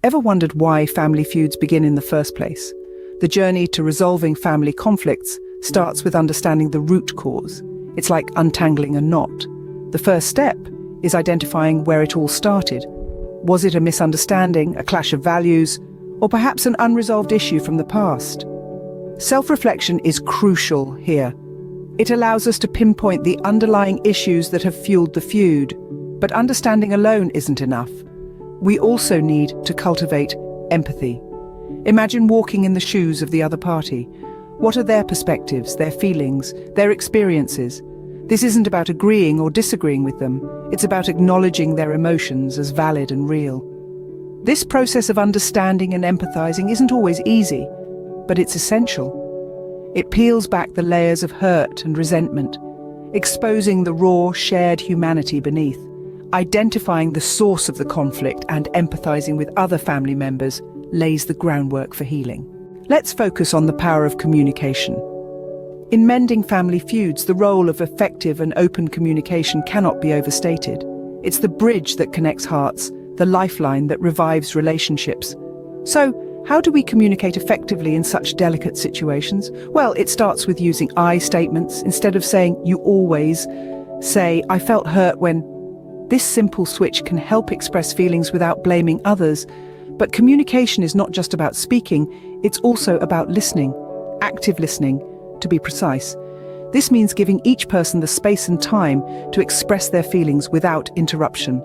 Ever wondered why family feuds begin in the first place? The journey to resolving family conflicts starts with understanding the root cause. It's like untangling a knot. The first step is identifying where it all started. Was it a misunderstanding, a clash of values, or perhaps an unresolved issue from the past? Self-reflection is crucial here. It allows us to pinpoint the underlying issues that have fueled the feud. But understanding alone isn't enough. We also need to cultivate empathy. Imagine walking in the shoes of the other party. What are their perspectives, their feelings, their experiences? This isn't about agreeing or disagreeing with them. It's about acknowledging their emotions as valid and real. This process of understanding and empathizing isn't always easy, but it's essential. It peels back the layers of hurt and resentment, exposing the raw, shared humanity beneath. Identifying the source of the conflict and empathizing with other family members lays the groundwork for healing. Let's focus on the power of communication. In Mending Family Feuds, the role of effective and open communication cannot be overstated. It's the bridge that connects hearts, the lifeline that revives relationships. So, how do we communicate effectively in such delicate situations? Well, it starts with using I statements. Instead of saying, "you always," say, "I felt hurt when..." This simple switch can help express feelings without blaming others. But communication is not just about speaking, it's also about listening, active listening, to be precise. This means giving each person the space and time to express their feelings without interruption.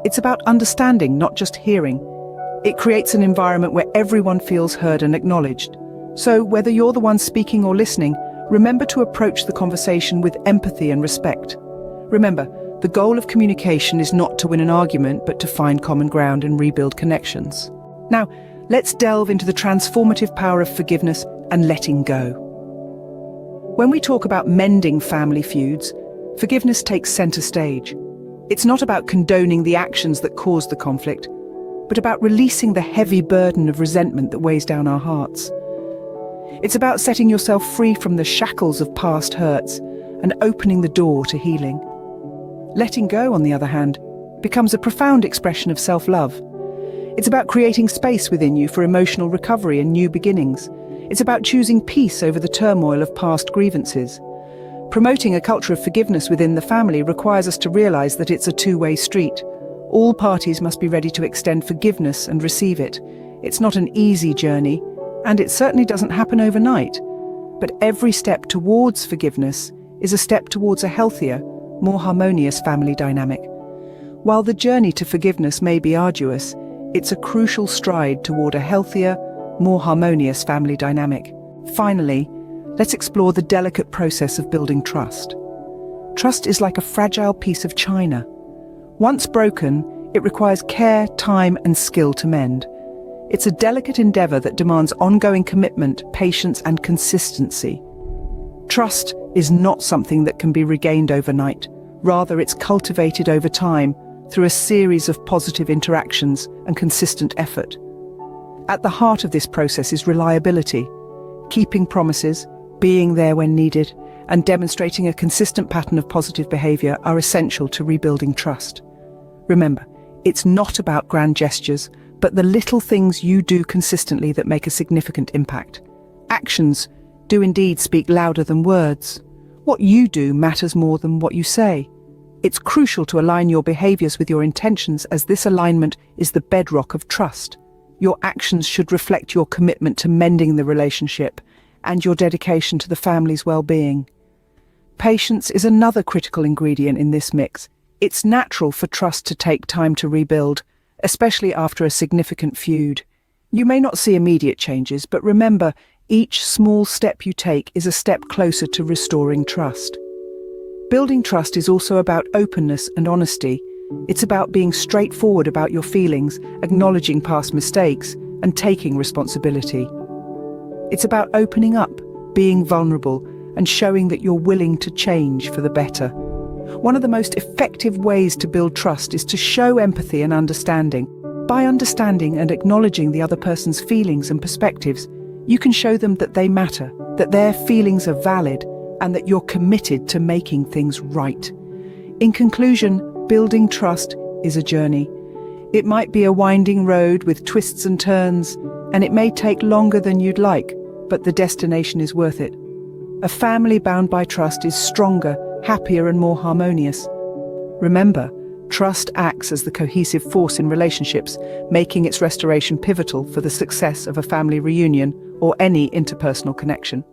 It's about understanding, not just hearing. It creates an environment where everyone feels heard and acknowledged. So, whether you're the one speaking or listening, remember to approach the conversation with empathy and respect. Remember, the goal of communication is not to win an argument, but to find common ground and rebuild connections. Now, let's delve into the transformative power of forgiveness and letting go. When we talk about mending family feuds, forgiveness takes center stage. It's not about condoning the actions that caused the conflict, but about releasing the heavy burden of resentment that weighs down our hearts. It's about setting yourself free from the shackles of past hurts and opening the door to healing. Letting go, on the other hand, becomes a profound expression of self-love. It's about creating space within you for emotional recovery and new beginnings. It's about choosing peace over the turmoil of past grievances. Promoting a culture of forgiveness within the family requires us to realize that it's a two-way street. All parties must be ready to extend forgiveness and receive it. It's not an easy journey, and it certainly doesn't happen overnight. But every step towards forgiveness is a step towards a healthier, more harmonious family dynamic. While the journey to forgiveness may be arduous, it's a crucial stride toward a healthier, more harmonious family dynamic. Finally, let's explore the delicate process of building trust. Trust is like a fragile piece of china. Once broken, it requires care, time, and skill to mend. It's a delicate endeavor that demands ongoing commitment, patience, and consistency. Trust is not something that can be regained overnight. Rather, it's cultivated over time through a series of positive interactions and consistent effort. At the heart of this process is reliability. Keeping promises, being there when needed, and demonstrating a consistent pattern of positive behavior are essential to rebuilding trust. Remember, it's not about grand gestures, but the little things you do consistently that make a significant impact. Actions do indeed speak louder than words. What you do matters more than what you say. It's crucial to align your behaviors with your intentions, as this alignment is the bedrock of trust. Your actions should reflect your commitment to mending the relationship and your dedication to the family's well-being. Patience is another critical ingredient in this mix. It's natural for trust to take time to rebuild, especially after a significant feud. You may not see immediate changes, but remember, each small step you take is a step closer to restoring trust. Building trust is also about openness and honesty. It's about being straightforward about your feelings, acknowledging past mistakes, and taking responsibility. It's about opening up, being vulnerable, and showing that you're willing to change for the better. One of the most effective ways to build trust is to show empathy and understanding. By understanding and acknowledging the other person's feelings and perspectives, you can show them that they matter, that their feelings are valid, and that you're committed to making things right. In conclusion, building trust is a journey. It might be a winding road with twists and turns, and it may take longer than you'd like, but the destination is worth it. A family bound by trust is stronger, happier, and more harmonious. Remember, trust acts as the cohesive force in relationships, making its restoration pivotal for the success of a family reunion or any interpersonal connection.